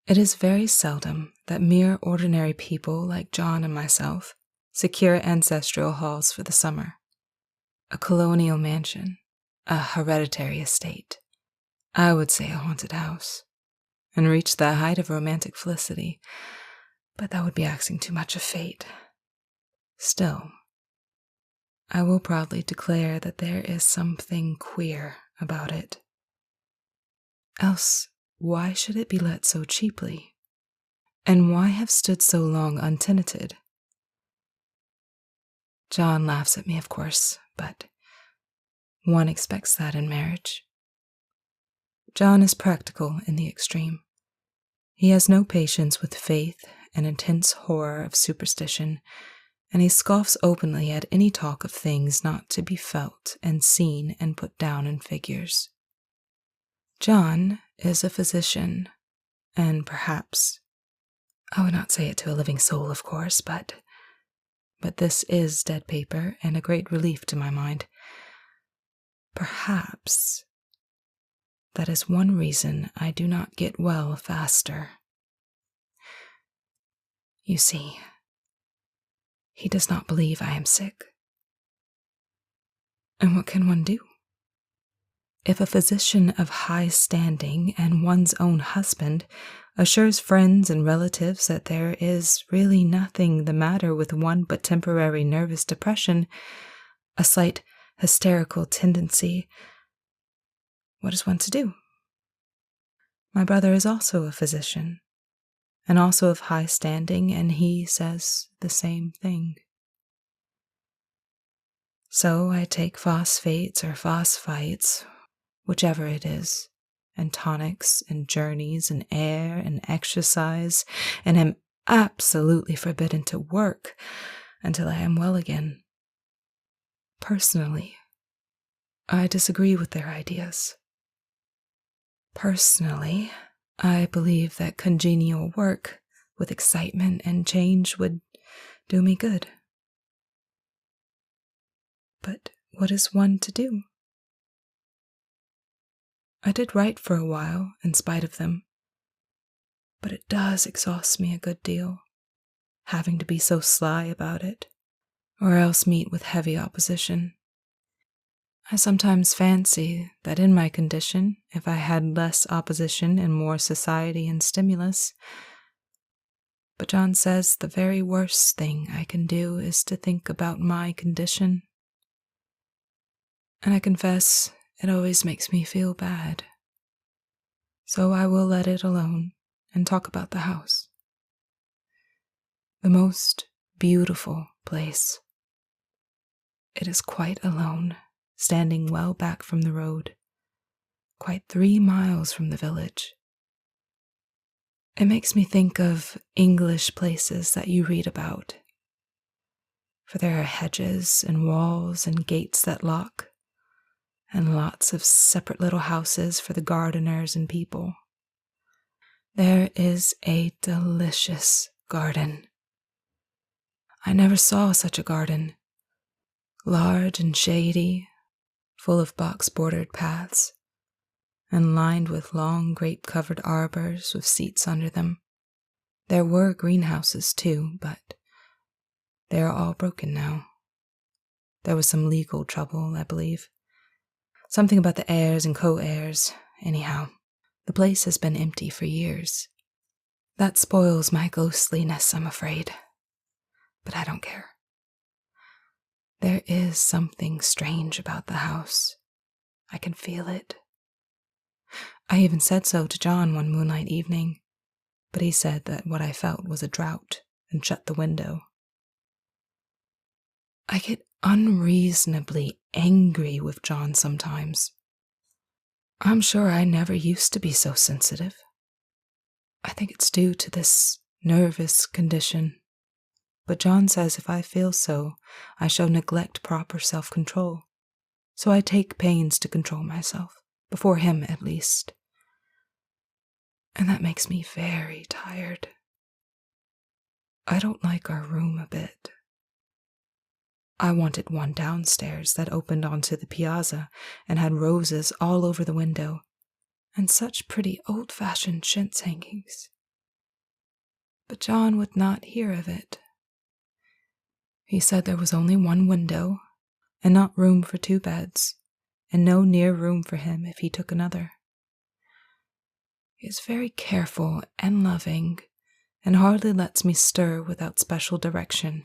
It is very seldom that mere ordinary people like John and myself secure ancestral halls for the summer. A colonial mansion, a hereditary estate, I would say a haunted house, and reach the height of romantic felicity, but that would be asking too much of fate. Still, I will proudly declare that there is something queer about it. Else, why should it be let so cheaply? And why have stood so long untenanted? John laughs at me, of course, but one expects that in marriage. John is practical in the extreme. He has no patience with faith and intense horror of superstition, and he scoffs openly at any talk of things not to be felt and seen and put down in figures. John is a physician, and perhaps, I would not say it to a living soul, of course, but this is dead paper and a great relief to my mind. Perhaps that is one reason I do not get well faster. You see, he does not believe I am sick. And what can one do? If a physician of high standing and one's own husband assures friends and relatives that there is really nothing the matter with one but temporary nervous depression, a slight hysterical tendency, what is one to do? My brother is also a physician, and also of high standing, and he says the same thing. So I take phosphates or phosphites, whichever it is, and tonics and journeys and air and exercise, and am absolutely forbidden to work until I am well again. Personally, I disagree with their ideas. Personally, I believe that congenial work with excitement and change would do me good. But what is one to do? I did write for a while, in spite of them, but it does exhaust me a good deal, having to be so sly about it, or else meet with heavy opposition. I sometimes fancy that in my condition, if I had less opposition and more society and stimulus, but John says the very worst thing I can do is to think about my condition. And I confess it always makes me feel bad. So I will let it alone and talk about the house. The most beautiful place. It is quite alone, standing well back from the road, quite 3 miles from the village. It makes me think of English places that you read about, for there are hedges and walls and gates that lock, and lots of separate little houses for the gardeners and people. There is a delicious garden. I never saw such a garden, large and shady, full of box-bordered paths, and lined with long grape-covered arbors with seats under them. There were greenhouses, too, but they are all broken now. There was some legal trouble, I believe. Something about the heirs and co-heirs. Anyhow, the place has been empty for years. That spoils my ghostliness, I'm afraid. But I don't care. There is something strange about the house. I can feel it. I even said so to John one moonlight evening, but he said that what I felt was a draught and shut the window. I get unreasonably angry with John sometimes. I'm sure I never used to be so sensitive. I think it's due to this nervous condition. But John says if I feel so, I shall neglect proper self-control. So I take pains to control myself, before him at least. And that makes me very tired. I don't like our room a bit. I wanted one downstairs that opened onto the piazza and had roses all over the window, and such pretty old-fashioned chintz hangings. But John would not hear of it. He said there was only one window, and not room for 2 beds, and no near room for him if he took another. He is very careful and loving, and hardly lets me stir without special direction.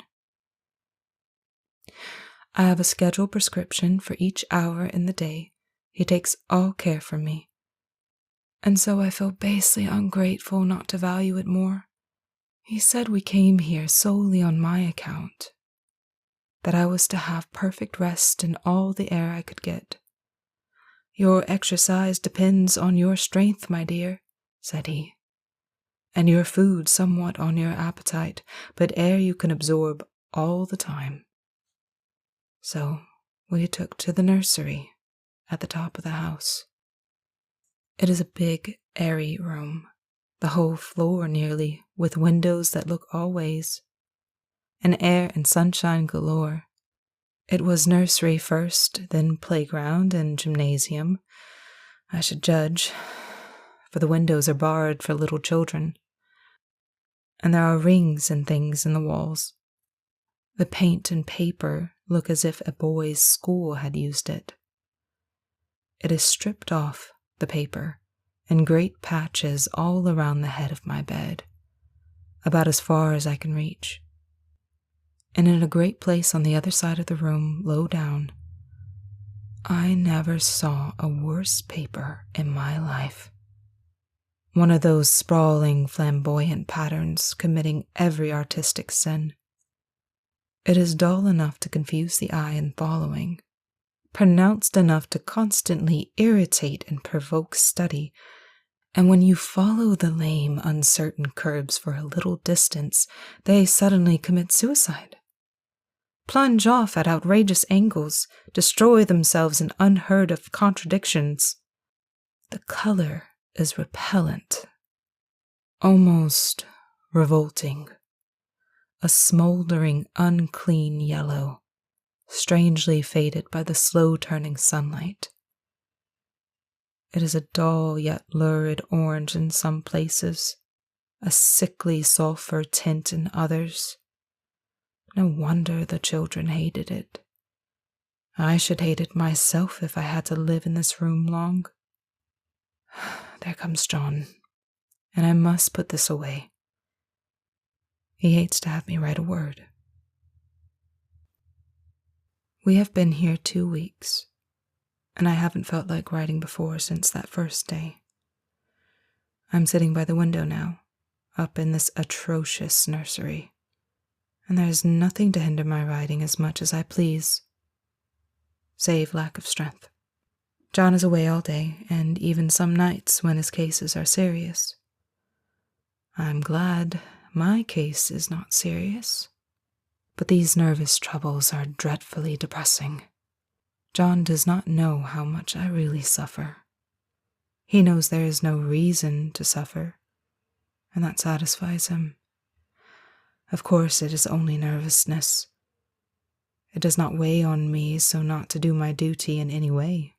I have a scheduled prescription for each hour in the day. He takes all care for me, and so I feel basely ungrateful not to value it more. He said we came here solely on my account, that I was to have perfect rest and all the air I could get. Your exercise depends on your strength, my dear, said he, and your food somewhat on your appetite, but air you can absorb all the time. So we took to the nursery at the top of the house. It is a big, airy room, the whole floor nearly, with windows that look all ways, and air and sunshine galore. It was nursery first, then playground and gymnasium, I should judge, for the windows are barred for little children, and there are rings and things in the walls. The paint and paper look as if a boys' school had used it. It is stripped off, the paper, in great patches all around the head of my bed, about as far as I can reach. And in a great place on the other side of the room, low down, I never saw a worse paper in my life. One of those sprawling, flamboyant patterns committing every artistic sin. It is dull enough to confuse the eye in following, pronounced enough to constantly irritate and provoke study, and when you follow the lame, uncertain curves for a little distance, they suddenly commit suicide. Plunge off at outrageous angles, destroy themselves in unheard of contradictions. The color is repellent, almost revolting, a smoldering, unclean yellow, strangely faded by the slow-turning sunlight. It is a dull yet lurid orange in some places, a sickly sulphur tint in others. No wonder the children hated it. I should hate it myself if I had to live in this room long. There comes John, and I must put this away. He hates to have me write a word. We have been here 2 weeks, and I haven't felt like writing before since that first day. I'm sitting by the window now, up in this atrocious nursery, and there is nothing to hinder my writing as much as I please, save lack of strength. John is away all day, and even some nights when his cases are serious. I'm glad my case is not serious, but these nervous troubles are dreadfully depressing. John does not know how much I really suffer. He knows there is no reason to suffer, and that satisfies him. Of course, it is only nervousness. It does not weigh on me so not to do my duty in any way.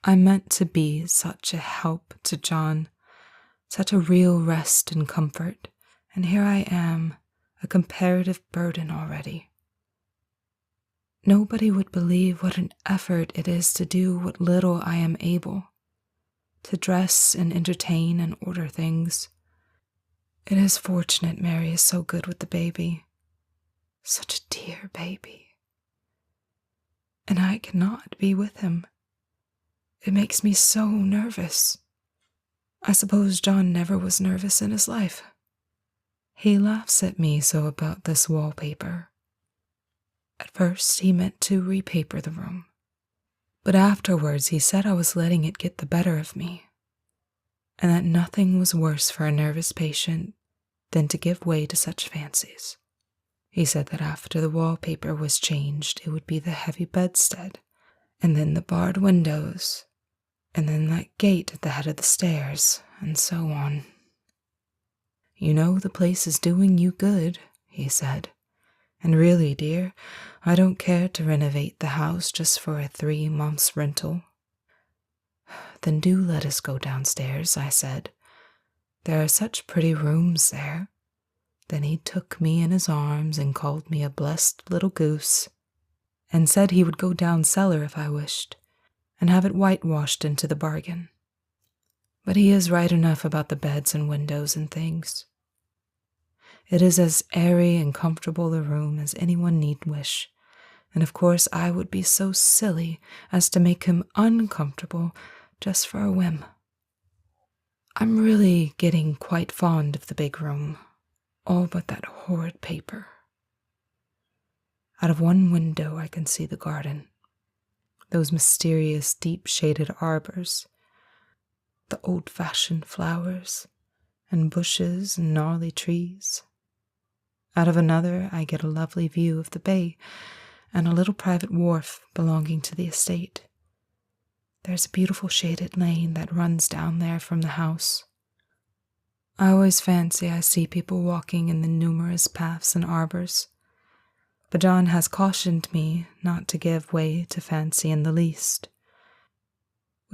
I meant to be such a help to John, such a real rest and comfort, and here I am, a comparative burden already. Nobody would believe what an effort it is to do what little I am able, to dress and entertain and order things. It is fortunate Mary is so good with the baby. Such a dear baby. And I cannot be with him. It makes me so nervous. I suppose John never was nervous in his life. He laughs at me so about this wallpaper. At first he meant to repaper the room, but afterwards he said I was letting it get the better of me, and that nothing was worse for a nervous patient than to give way to such fancies. He said that after the wallpaper was changed, it would be the heavy bedstead, and then the barred windows, and then that gate at the head of the stairs, and so on. You know the place is doing you good, he said, and really, dear, I don't care to renovate the house just for a 3 months' rental. Then do let us go downstairs, I said. There are such pretty rooms there. Then he took me in his arms and called me a blessed little goose, and said he would go down cellar if I wished, and have it whitewashed into the bargain. But he is right enough about the beds and windows and things. It is as airy and comfortable a room as anyone need wish, and of course I would be so silly as to make him uncomfortable just for a whim. I'm really getting quite fond of the big room, all but that horrid paper. Out of one window I can see the garden, those mysterious deep-shaded arbors, the old-fashioned flowers and bushes and gnarly trees. Out of another I get a lovely view of the bay and a little private wharf belonging to the estate. There's a beautiful shaded lane that runs down there from the house. I always fancy I see people walking in the numerous paths and arbors, but John has cautioned me not to give way to fancy in the least.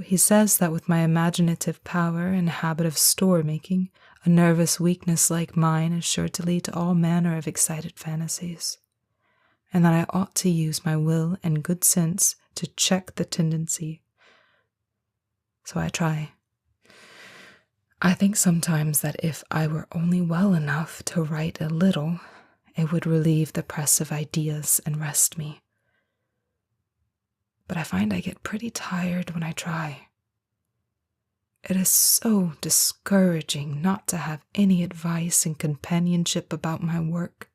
He says that with my imaginative power and habit of store-making, a nervous weakness like mine is sure to lead to all manner of excited fantasies, and that I ought to use my will and good sense to check the tendency. So I try. I think sometimes that if I were only well enough to write a little, it would relieve the press of ideas and rest me. But I find I get pretty tired when I try. It is so discouraging not to have any advice and companionship about my work.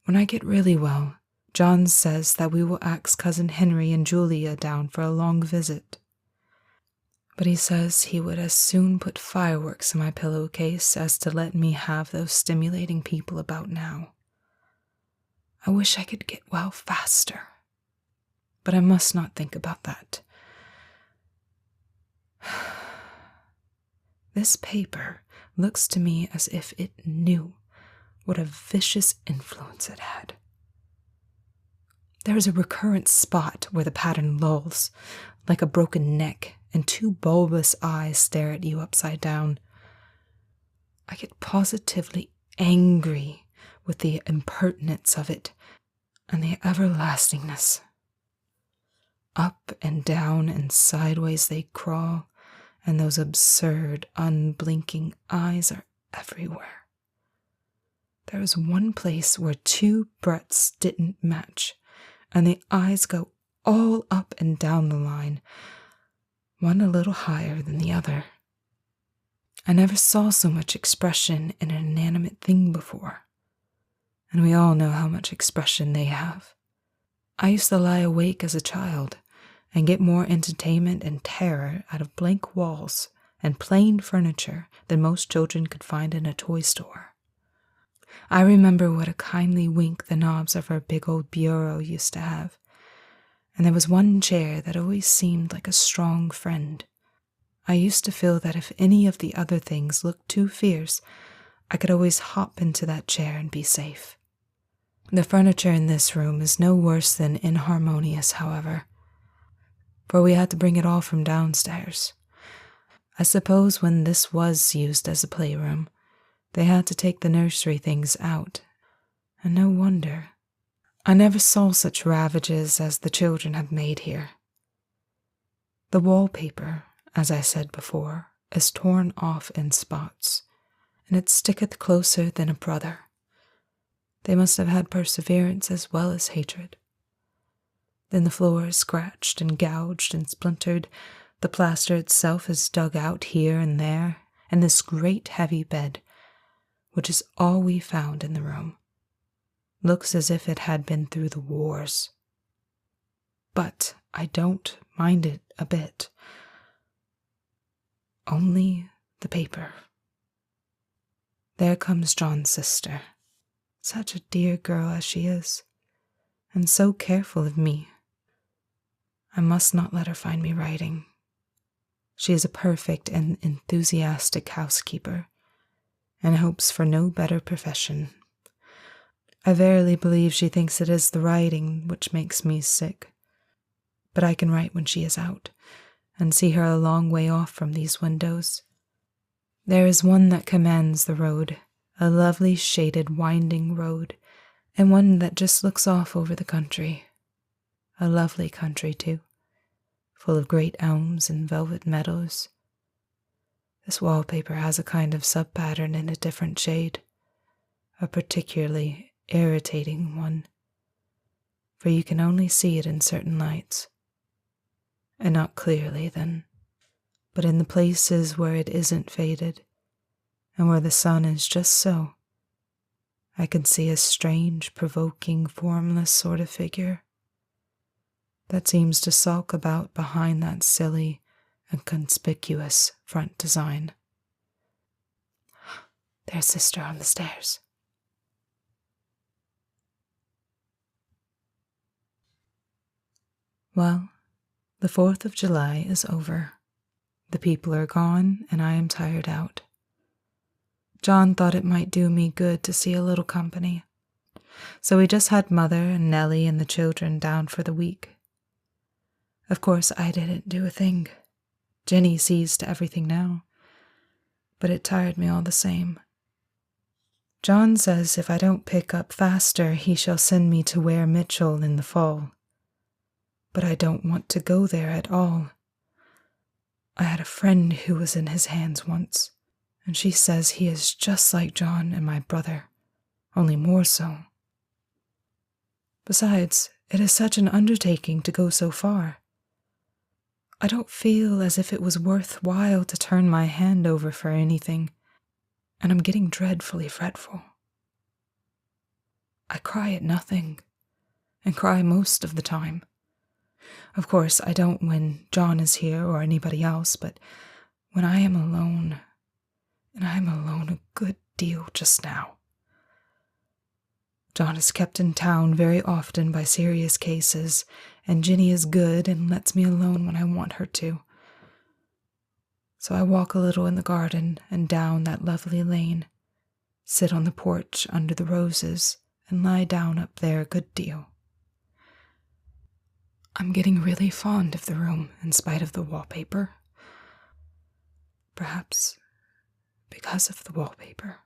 When I get really well, John says that we will ask Cousin Henry and Julia down for a long visit. But he says he would as soon put fireworks in my pillowcase as to let me have those stimulating people about now. I wish I could get well faster, but I must not think about that. This paper looks to me as if it knew what a vicious influence it had. There is a recurrent spot where the pattern lulls, like a broken neck, and two bulbous eyes stare at you upside down. I get positively angry with the impertinence of it and the everlastingness. Up and down and sideways they crawl, and those absurd, unblinking eyes are everywhere. There is one place where two breadths didn't match, and the eyes go all up and down the line, one a little higher than the other. I never saw so much expression in an inanimate thing before, and we all know how much expression they have. I used to lie awake as a child and get more entertainment and terror out of blank walls and plain furniture than most children could find in a toy store. I remember what a kindly wink the knobs of our big old bureau used to have, and there was one chair that always seemed like a strong friend. I used to feel that if any of the other things looked too fierce, I could always hop into that chair and be safe. The furniture in this room is no worse than inharmonious, however, for we had to bring it all from downstairs. I suppose when this was used as a playroom, they had to take the nursery things out, and no wonder. I never saw such ravages as the children have made here. The wallpaper, as I said before, is torn off in spots, and it sticketh closer than a brother. They must have had perseverance as well as hatred. Then the floor is scratched and gouged and splintered, the plaster itself is dug out here and there, and this great heavy bed, which is all we found in the room, looks as if it had been through the wars. But I don't mind it a bit. Only the paper. There comes John's sister, such a dear girl as she is, and so careful of me. I must not let her find me writing. She is a perfect and enthusiastic housekeeper, and hopes for no better profession. I verily believe she thinks it is the writing which makes me sick, but I can write when she is out, and see her a long way off from these windows. There is one that commands the road, a lovely shaded winding road, and one that just looks off over the country. A lovely country, too, full of great elms and velvet meadows. This wallpaper has a kind of sub-pattern in a different shade, a particularly irritating one, for you can only see it in certain lights, and not clearly then, but in the places where it isn't faded, and where the sun is just so, I can see a strange, provoking, formless sort of figure that seems to sulk about behind that silly and conspicuous front design. There's Sister on the stairs. Well, the 4th of July is over. The people are gone, and I am tired out. John thought it might do me good to see a little company, so we just had Mother and Nellie and the children down for the week. Of course, I didn't do a thing. Jenny sees to everything now, but it tired me all the same. John says if I don't pick up faster, he shall send me to Ware Mitchell in the fall. But I don't want to go there at all. I had a friend who was in his hands once, and she says he is just like John and my brother, only more so. Besides, it is such an undertaking to go so far. I don't feel as if it was worthwhile to turn my hand over for anything, and I'm getting dreadfully fretful. I cry at nothing, and cry most of the time. Of course, I don't when John is here or anybody else, but when I am alone, and I am alone a good deal just now. John is kept in town very often by serious cases, and Ginny is good and lets me alone when I want her to. So I walk a little in the garden and down that lovely lane, sit on the porch under the roses, and lie down up there a good deal. I'm getting really fond of the room in spite of the wallpaper. Perhaps because of the wallpaper.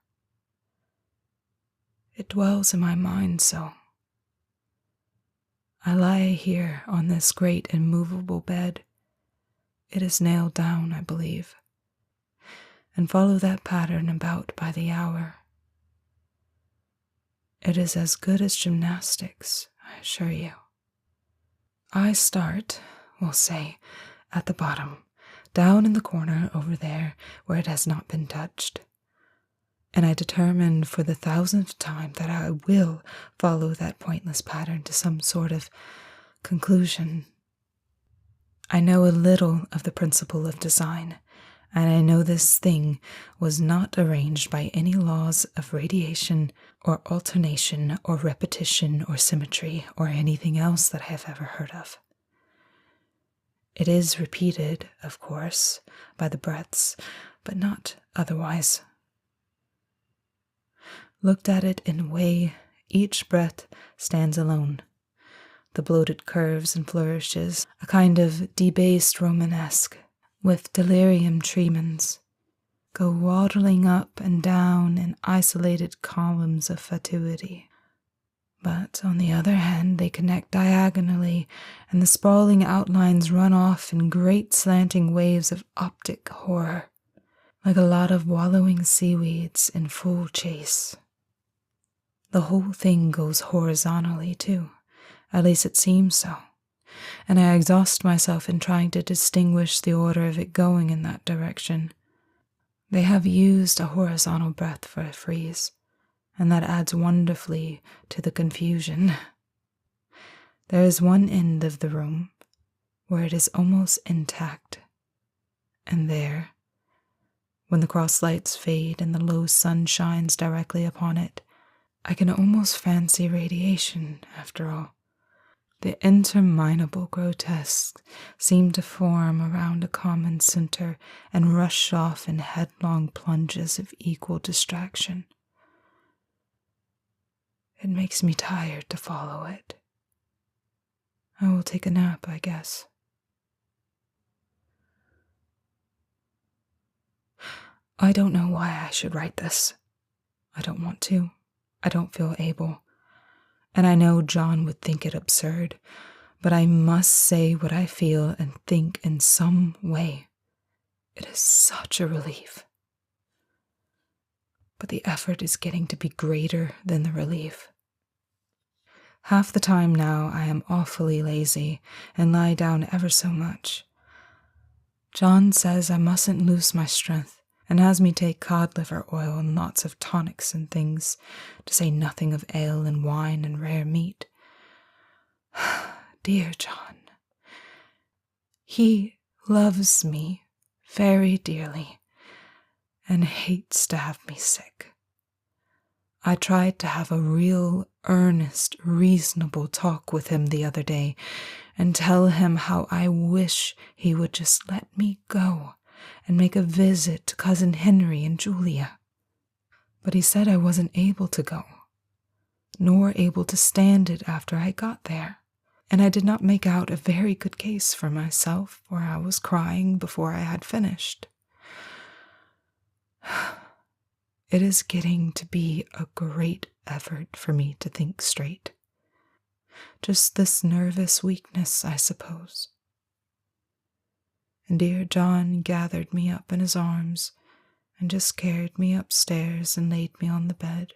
It dwells in my mind so. I lie here on this great immovable bed. It is nailed down, I believe, and follow that pattern about by the hour. It is as good as gymnastics, I assure you. I start, we'll say, at the bottom, down in the corner over there where it has not been touched. And I determine for the 1000th time that I will follow that pointless pattern to some sort of conclusion. I know a little of the principle of design, and I know this thing was not arranged by any laws of radiation or alternation or repetition or symmetry or anything else that I have ever heard of. It is repeated, of course, by the breaths, but not otherwise. Looked at it in a way, each breath stands alone. The bloated curves and flourishes, a kind of debased Romanesque, with delirium tremens, go waddling up and down in isolated columns of fatuity. But on the other hand, they connect diagonally, and the sprawling outlines run off in great slanting waves of optic horror, like a lot of wallowing seaweeds in full chase. The whole thing goes horizontally, too. At least it seems so. And I exhaust myself in trying to distinguish the order of it going in that direction. They have used a horizontal breath for a frieze, and that adds wonderfully to the confusion. There is one end of the room where it is almost intact, and there, when the cross lights fade and the low sun shines directly upon it, I can almost fancy radiation, after all. The interminable grotesques seem to form around a common center and rush off in headlong plunges of equal distraction. It makes me tired to follow it. I will take a nap, I guess. I don't know why I should write this. I don't want to. I don't feel able. And I know John would think it absurd, but I must say what I feel and think in some way. It is such a relief. But the effort is getting to be greater than the relief. Half the time now I am awfully lazy and lie down ever so much. John says I mustn't lose my strength and has me take cod liver oil and lots of tonics and things, to say nothing of ale and wine and rare meat. Dear John. He loves me very dearly and hates to have me sick. I tried to have a real, earnest, reasonable talk with him the other day and tell him how I wish he would just let me go and make a visit to Cousin Henry and Julia. But he said I wasn't able to go, nor able to stand it after I got there, and I did not make out a very good case for myself, for I was crying before I had finished. It is getting to be a great effort for me to think straight. Just this nervous weakness, I suppose. And dear John gathered me up in his arms and just carried me upstairs and laid me on the bed.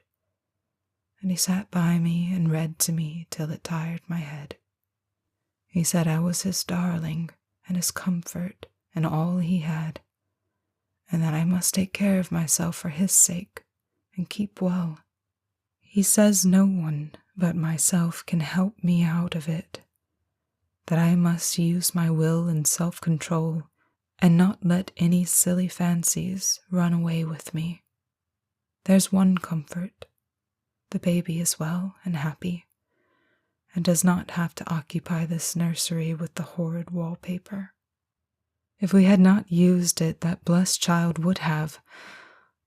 And he sat by me and read to me till it tired my head. He said I was his darling and his comfort and all he had, and that I must take care of myself for his sake and keep well. He says no one but myself can help me out of it, that I must use my will and self-control and not let any silly fancies run away with me. There's one comfort. The baby is well and happy, and does not have to occupy this nursery with the horrid wallpaper. If we had not used it, that blessed child would have.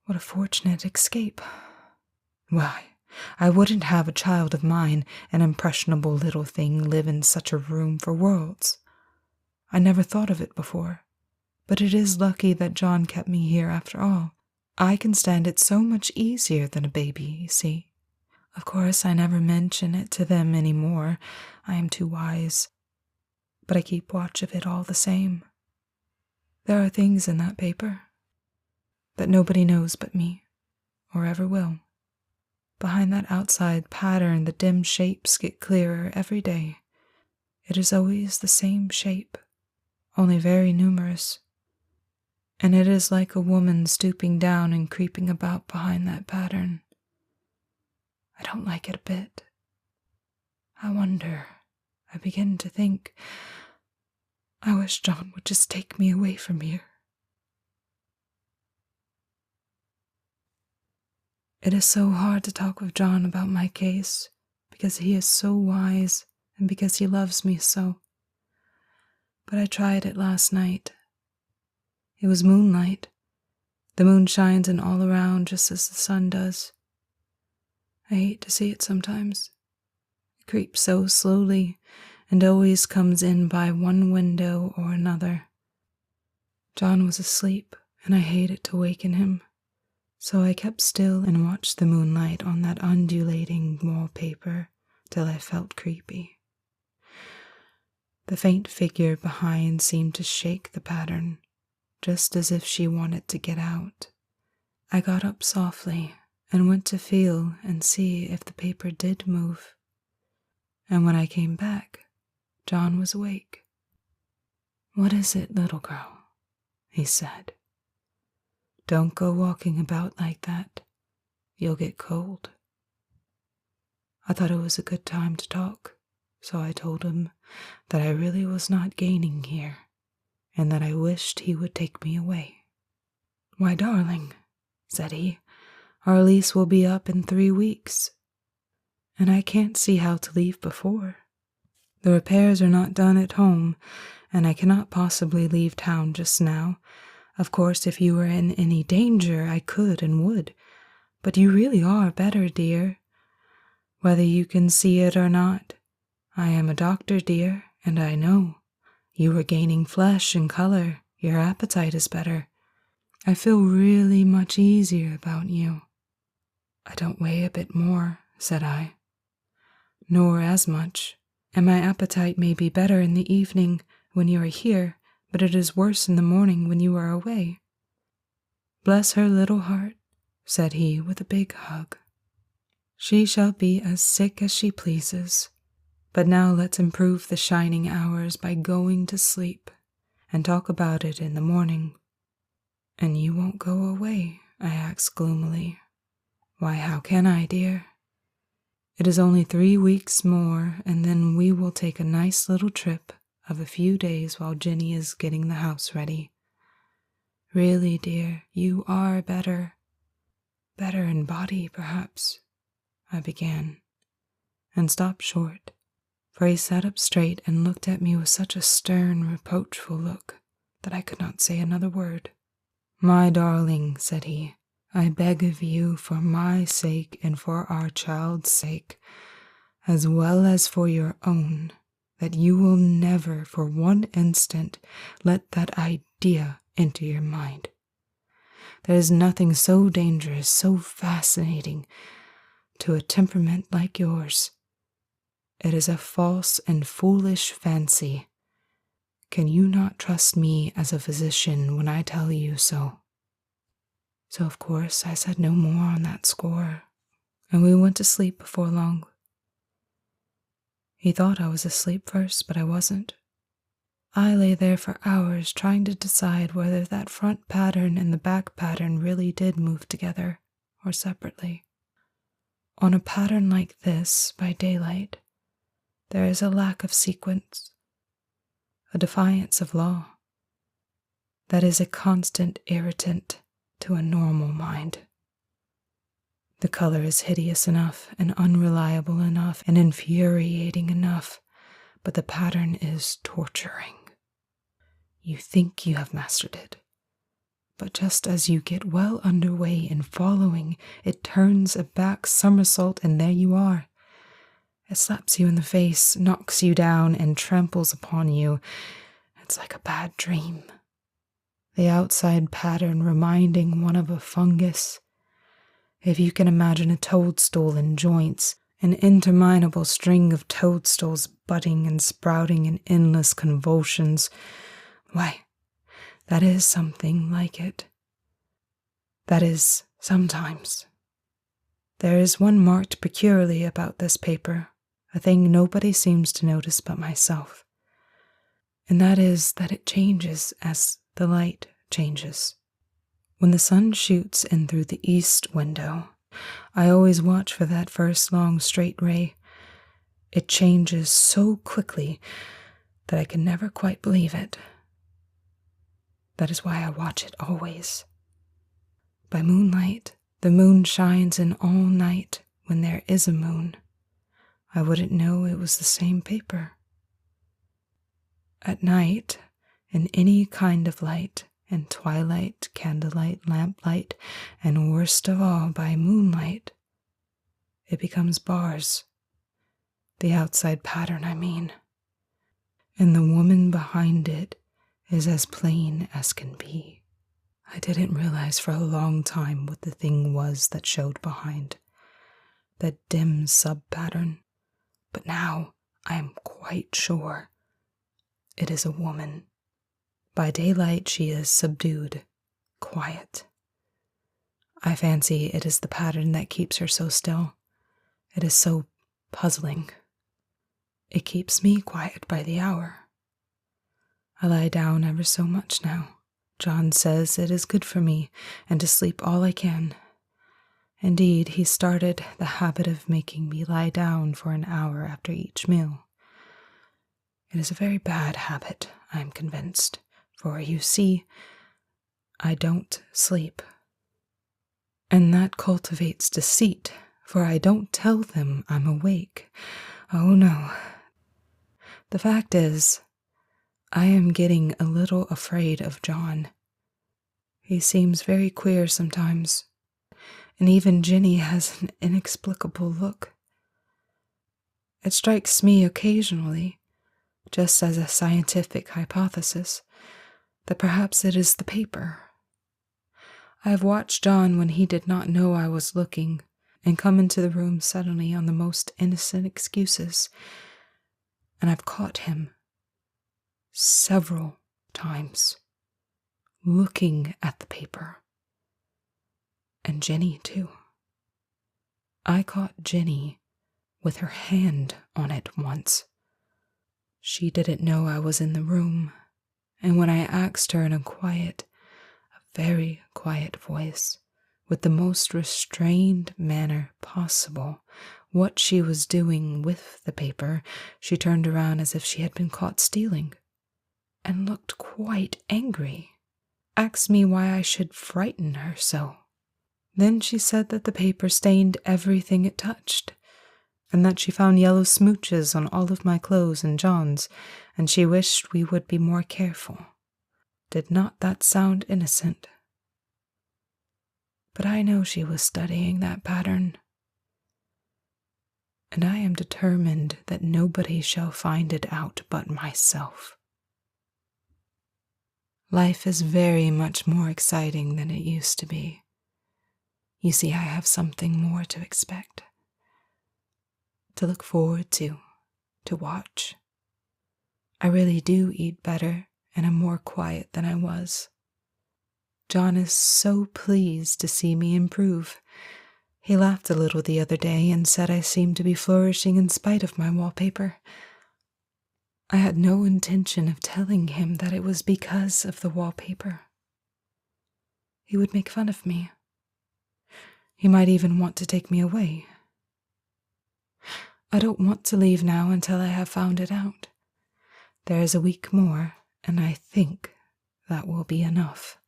What a fortunate escape. Why, I wouldn't have a child of mine, an impressionable little thing, live in such a room for worlds. I never thought of it before, but it is lucky that John kept me here after all. I can stand it so much easier than a baby, you see. Of course, I never mention it to them any more. I am too wise. But I keep watch of it all the same. There are things in that paper that nobody knows but me, or ever will. Behind that outside pattern, the dim shapes get clearer every day. It is always the same shape, only very numerous. And it is like a woman stooping down and creeping about behind that pattern. I don't like it a bit. I wonder, I begin to think, I wish John would just take me away from here. It is so hard to talk with John about my case, because he is so wise and because he loves me so. But I tried it last night. It was moonlight. The moon shines in all around just as the sun does. I hate to see it sometimes. It creeps so slowly and always comes in by one window or another. John was asleep, and I hated to waken him, so I kept still and watched the moonlight on that undulating wallpaper till I felt creepy. The faint figure behind seemed to shake the pattern, just as if she wanted to get out. I got up softly and went to feel and see if the paper did move. And when I came back, John was awake. "What is it, little girl?" he said. "Don't go walking about like that. You'll get cold." I thought it was a good time to talk, so I told him that I really was not gaining here, and that I wished he would take me away. "Why, darling," said he, "our lease will be up in 3 weeks, and I can't see how to leave before. The repairs are not done at home, and I cannot possibly leave town just now. Of course, if you were in any danger, I could and would, but you really are better, dear. Whether you can see it or not, I am a doctor, dear, and I know. You are gaining flesh and color, your appetite is better. I feel really much easier about you." "I don't weigh a bit more," said I. "Nor as much, and my appetite may be better in the evening when you are here, but it is worse in the morning when you are away." "Bless her little heart," said he with a big hug. "She shall be as sick as she pleases. But now let's improve the shining hours by going to sleep and talk about it in the morning." "And you won't go away?" I asked gloomily. "Why, how can I, dear? It is only 3 weeks more, and then we will take a nice little trip of a few days while Ginny is getting the house ready. Really, dear, you are better. Better in body, perhaps," I began, and stopped short, for he sat up straight and looked at me with such a stern, reproachful look that I could not say another word. "My darling," said he, "I beg of you, for my sake and for our child's sake, as well as for your own, that you will never for one instant let that idea enter your mind. There is nothing so dangerous, so fascinating to a temperament like yours. It is a false and foolish fancy. Can you not trust me as a physician when I tell you so?" So, of course, I said no more on that score, and we went to sleep before long. He thought I was asleep first, but I wasn't. I lay there for hours trying to decide whether that front pattern and the back pattern really did move together or separately. On a pattern like this, by daylight, there is a lack of sequence, a defiance of law, that is a constant irritant to a normal mind. The color is hideous enough and unreliable enough and infuriating enough, but the pattern is torturing. You think you have mastered it, but just as you get well underway in following, it turns a back somersault and there you are. It slaps you in the face, knocks you down, and tramples upon you. It's like a bad dream. The outside pattern reminding one of a fungus. If you can imagine a toadstool in joints, an interminable string of toadstools budding and sprouting in endless convulsions, why, that is something like it. That is, sometimes. There is one marked peculiarly about this paper, a thing nobody seems to notice but myself, and that is that it changes as the light changes. When the sun shoots in through the east window, I always watch for that first long straight ray. It changes so quickly that I can never quite believe it. That is why I watch it always. By moonlight, the moon shines in all night when there is a moon. I wouldn't know it was the same paper. At night, in any kind of light, in twilight, candlelight, lamplight, and worst of all, by moonlight, it becomes bars. The outside pattern, I mean. And the woman behind it is as plain as can be. I didn't realize for a long time what the thing was that showed behind, that dim sub-pattern, but now I am quite sure it is a woman. By daylight she is subdued, quiet. I fancy it is the pattern that keeps her so still. It is so puzzling. It keeps me quiet by the hour. I lie down ever so much now. John says it is good for me, and to sleep all I can. Indeed, he started the habit of making me lie down for an hour after each meal. It is a very bad habit, I am convinced, for you see, I don't sleep. And that cultivates deceit, for I don't tell them I'm awake. Oh no. The fact is, I am getting a little afraid of John. He seems very queer sometimes, and even Ginny has an inexplicable look. It strikes me occasionally, just as a scientific hypothesis, that perhaps it is the paper. I have watched John when he did not know I was looking, and come into the room suddenly on the most innocent excuses, and I've caught him several times looking at the paper. And Jenny, too. I caught Jenny with her hand on it once. She didn't know I was in the room, and when I asked her in a very quiet voice, with the most restrained manner possible, what she was doing with the paper, she turned around as if she had been caught stealing, and looked quite angry, asked me why I should frighten her so. Then she said that the paper stained everything it touched, and that she found yellow smooches on all of my clothes and John's, and she wished we would be more careful. Did not that sound innocent? But I know she was studying that pattern, and I am determined that nobody shall find it out but myself. Life is very much more exciting than it used to be. You see, I have something more to expect, to look forward to watch. I really do eat better and am more quiet than I was. John is so pleased to see me improve. He laughed a little the other day and said I seemed to be flourishing in spite of my wallpaper. I had no intention of telling him that it was because of the wallpaper. He would make fun of me. He might even want to take me away. I don't want to leave now until I have found it out. There is a week more, and I think that will be enough.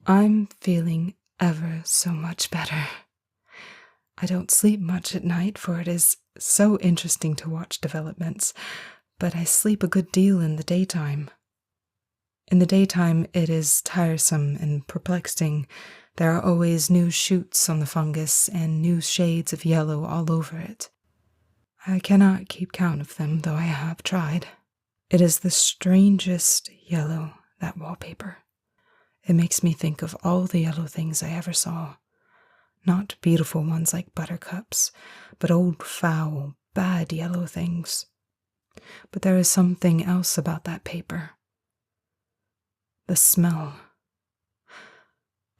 I'm feeling ever so much better. I don't sleep much at night, for it is so interesting to watch developments, but I sleep a good deal in the daytime. In the daytime, it is tiresome and perplexing. There are always new shoots on the fungus and new shades of yellow all over it. I cannot keep count of them, though I have tried. It is the strangest yellow, that wallpaper. It makes me think of all the yellow things I ever saw. Not beautiful ones like buttercups, but old, foul, bad yellow things. But there is something else about that paper. The smell.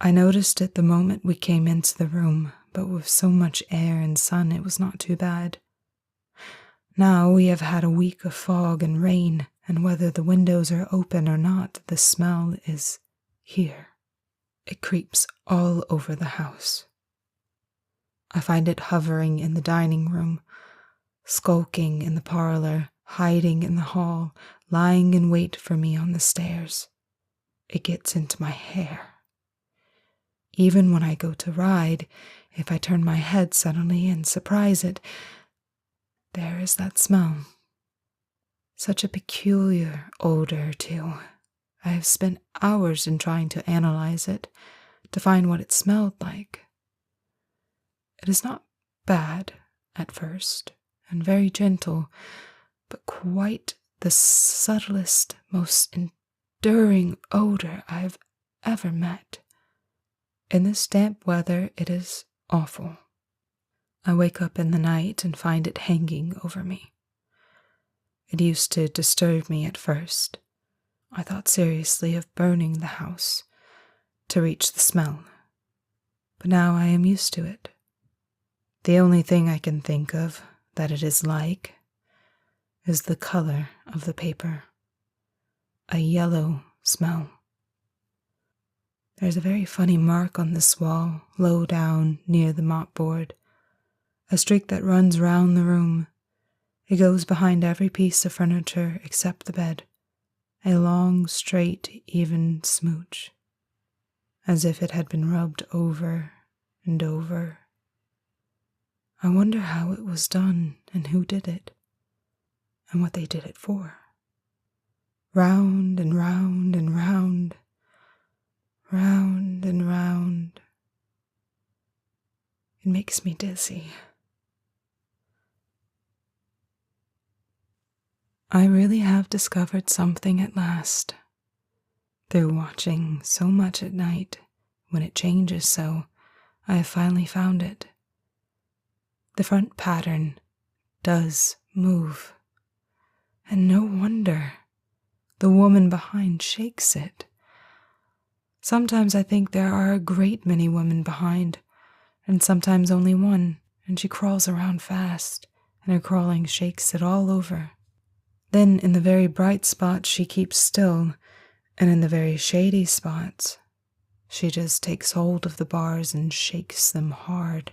I noticed it the moment we came into the room, but with so much air and sun it was not too bad. Now we have had a week of fog and rain, and whether the windows are open or not, the smell is here. It creeps all over the house. I find it hovering in the dining room, skulking in the parlor, hiding in the hall, lying in wait for me on the stairs. It gets into my hair. Even when I go to ride, if I turn my head suddenly and surprise it, there is that smell. Such a peculiar odor, too. I have spent hours in trying to analyze it, to find what it smelled like. It is not bad at first, and very gentle, but quite the subtlest, most enduring odor I have ever met. In this damp weather, it is awful. I wake up in the night and find it hanging over me. It used to disturb me at first. I thought seriously of burning the house to reach the smell, but now I am used to it. The only thing I can think of that it is like is the color of the paper, a yellow smell. There's a very funny mark on this wall, low down near the mopboard, a streak that runs round the room. It goes behind every piece of furniture except the bed, a long, straight, even smooch, as if it had been rubbed over and over. I wonder how it was done and who did it, and what they did it for. Round and round and round, round and round. It makes me dizzy. I really have discovered something at last. Through watching so much at night, when it changes so, I have finally found it. The front pattern does move. And no wonder. The woman behind shakes it. Sometimes I think there are a great many women behind, and sometimes only one, and she crawls around fast, and her crawling shakes it all over. Then in the very bright spots she keeps still, and in the very shady spots she just takes hold of the bars and shakes them hard.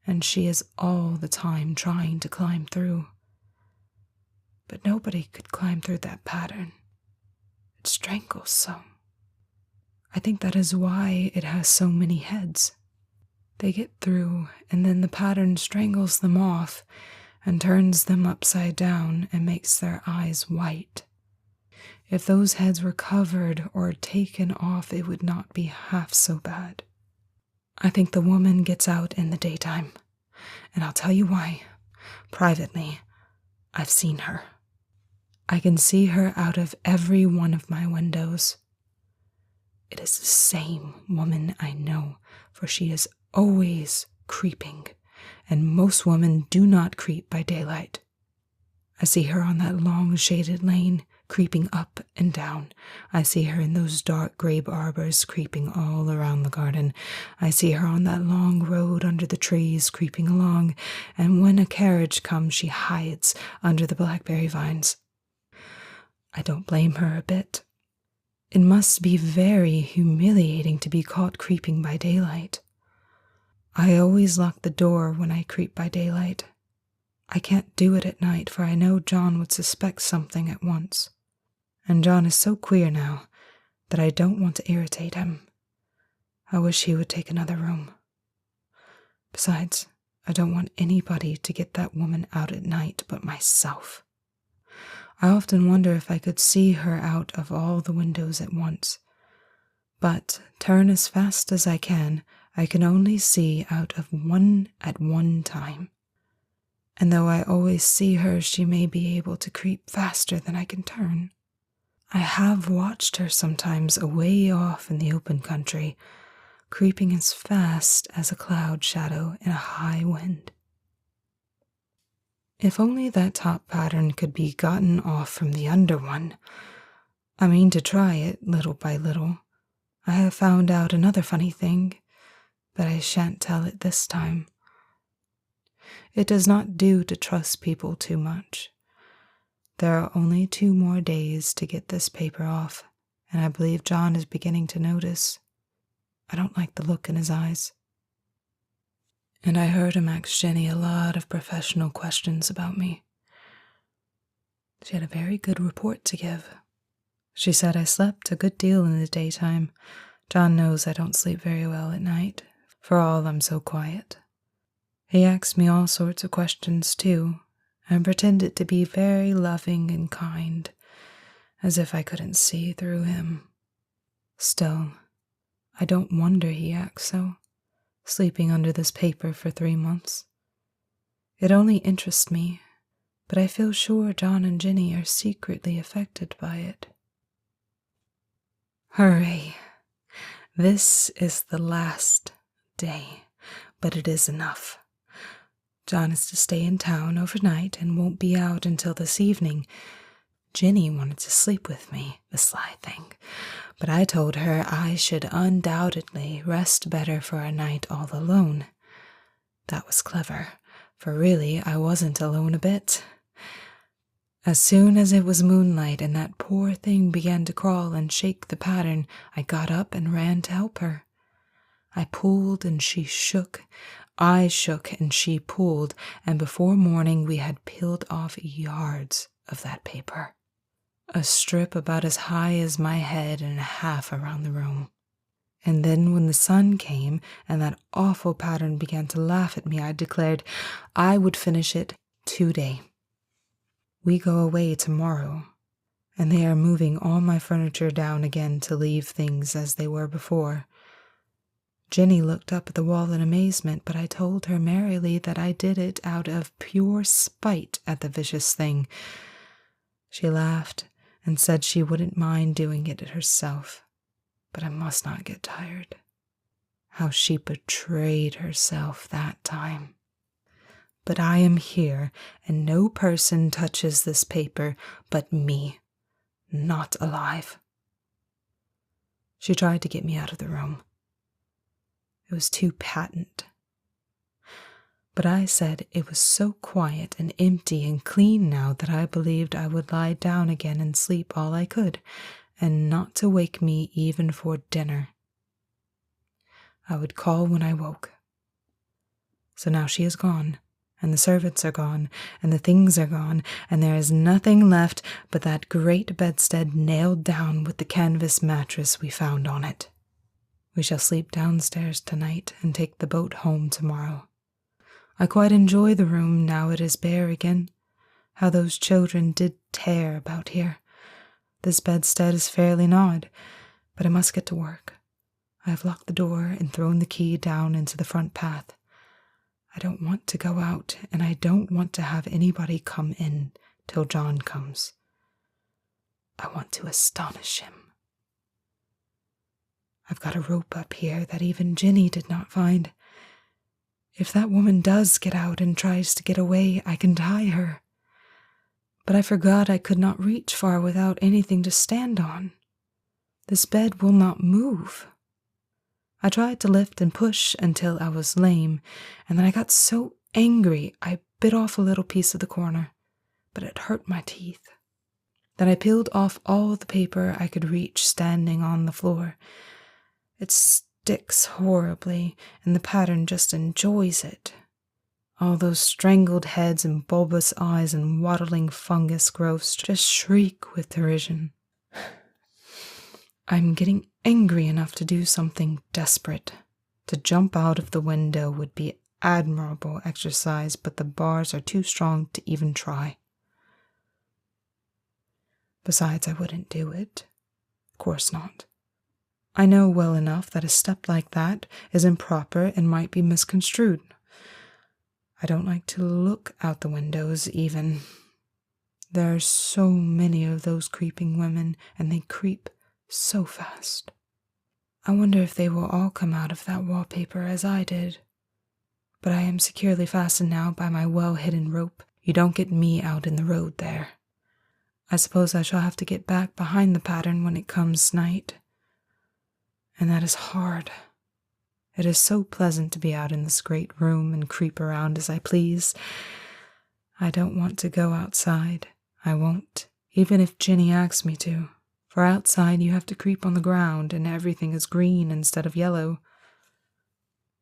And she is all the time trying to climb through. But nobody could climb through that pattern. It strangles so. I think that is why it has so many heads. They get through, and then the pattern strangles them off and turns them upside down and makes their eyes white. If those heads were covered or taken off, it would not be half so bad. I think the woman gets out in the daytime, and I'll tell you why. Privately, I've seen her. I can see her out of every one of my windows. It is the same woman I know, for she is always creeping, and most women do not creep by daylight. I see her on that long shaded lane, creeping up and down. I see her in those dark gray arbors, creeping all around the garden. I see her on that long road under the trees, creeping along, and when a carriage comes, she hides under the blackberry vines. I don't blame her a bit. It must be very humiliating to be caught creeping by daylight. I always lock the door when I creep by daylight. I can't do it at night, for I know John would suspect something at once. And John is so queer now that I don't want to irritate him. I wish he would take another room. Besides, I don't want anybody to get that woman out at night but myself. I often wonder if I could see her out of all the windows at once. But turn as fast as I can only see out of one at one time. And though I always see her, she may be able to creep faster than I can turn. I have watched her sometimes away off in the open country, creeping as fast as a cloud shadow in a high wind. If only that top pattern could be gotten off from the under one. I mean to try it little by little. I have found out another funny thing, but I shan't tell it this time. It does not do to trust people too much. There are only 2 more days to get this paper off, and I believe John is beginning to notice. I don't like the look in his eyes. And I heard him ask Jenny a lot of professional questions about me. She had a very good report to give. She said I slept a good deal in the daytime. John knows I don't sleep very well at night, for all I'm so quiet. He asked me all sorts of questions too, and pretended to be very loving and kind, as if I couldn't see through him. Still, I don't wonder he acts so, sleeping under this paper for 3 months. It only interests me, but I feel sure John and Jenny are secretly affected by it. Hooray! This is the last day, but it is enough. John is to stay in town overnight and won't be out until this evening. Jenny wanted to sleep with me, the sly thing, but I told her I should undoubtedly rest better for a night all alone. That was clever, for really I wasn't alone a bit. As soon as it was moonlight and that poor thing began to crawl and shake the pattern, I got up and ran to help her. I pulled and she shook. I shook and she pulled, and before morning we had peeled off yards of that paper. A strip about as high as my head and a half around the room. And then when the sun came and that awful pattern began to laugh at me, I declared I would finish it today. We go away tomorrow, and they are moving all my furniture down again to leave things as they were before. Jenny looked up at the wall in amazement, but I told her merrily that I did it out of pure spite at the vicious thing. She laughed and said she wouldn't mind doing it herself, but I must not get tired. How she betrayed herself that time. But I am here, and no person touches this paper but me, not alive. She tried to get me out of the room. It was too patent. But I said it was so quiet and empty and clean now that I believed I would lie down again and sleep all I could, and not to wake me even for dinner. I would call when I woke. So now she is gone, and the servants are gone, and the things are gone, and there is nothing left but that great bedstead nailed down with the canvas mattress we found on it. We shall sleep downstairs tonight and take the boat home tomorrow. I quite enjoy the room now it is bare again. How those children did tear about here. This bedstead is fairly gnawed, but I must get to work. I have locked the door and thrown the key down into the front path. I don't want to go out, and I don't want to have anybody come in till John comes. I want to astonish him. I've got a rope up here that even Ginny did not find. If that woman does get out and tries to get away, I can tie her. But I forgot I could not reach far without anything to stand on. This bed will not move. I tried to lift and push until I was lame, and then I got so angry I bit off a little piece of the corner, but it hurt my teeth. Then I peeled off all the paper I could reach standing on the floor. It sticks horribly, and the pattern just enjoys it. All those strangled heads and bulbous eyes and waddling fungus growths just shriek with derision. I'm getting angry enough to do something desperate. To jump out of the window would be admirable exercise, but the bars are too strong to even try. Besides, I wouldn't do it. Of course not. I know well enough that a step like that is improper and might be misconstrued. I don't like to look out the windows, even. There are so many of those creeping women, and they creep so fast. I wonder if they will all come out of that wallpaper as I did. But I am securely fastened now by my well-hidden rope. You don't get me out in the road there. I suppose I shall have to get back behind the pattern when it comes night. And that is hard. It is so pleasant to be out in this great room and creep around as I please. I don't want to go outside. I won't, even if Ginny asks me to. For outside you have to creep on the ground and everything is green instead of yellow.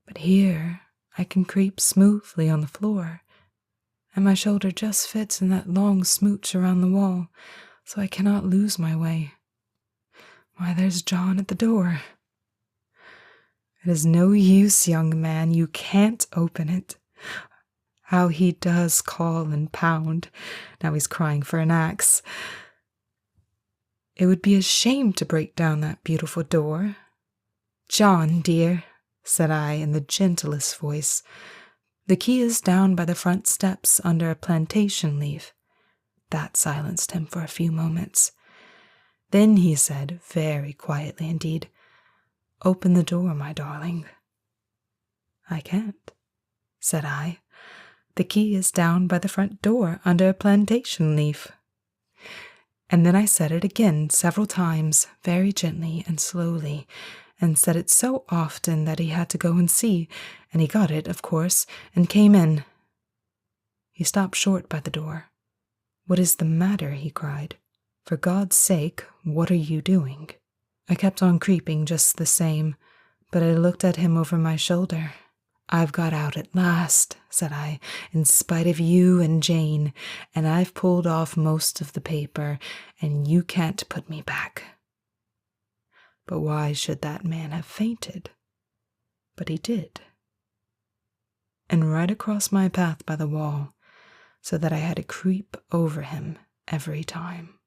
But here I can creep smoothly on the floor, and my shoulder just fits in that long smooch around the wall, so I cannot lose my way. Why, there's John at the door. It is no use, young man, you can't open it. How he does call and pound. Now he's crying for an axe. It would be a shame to break down that beautiful door. John, dear, said I in the gentlest voice, the key is down by the front steps under a plantation leaf. That silenced him for a few moments. Then he said, very quietly indeed, open the door, my darling. I can't, said I. The key is down by the front door under a plantation leaf. And then I said it again several times, very gently and slowly, and said it so often that he had to go and see, and he got it, of course, and came in. He stopped short by the door. What is the matter? He cried. For God's sake, what are you doing? I kept on creeping just the same, but I looked at him over my shoulder. I've got out at last, said I, in spite of you and Jane, and I've pulled off most of the paper, and you can't put me back. But why should that man have fainted? But he did. And right across my path by the wall, so that I had to creep over him every time.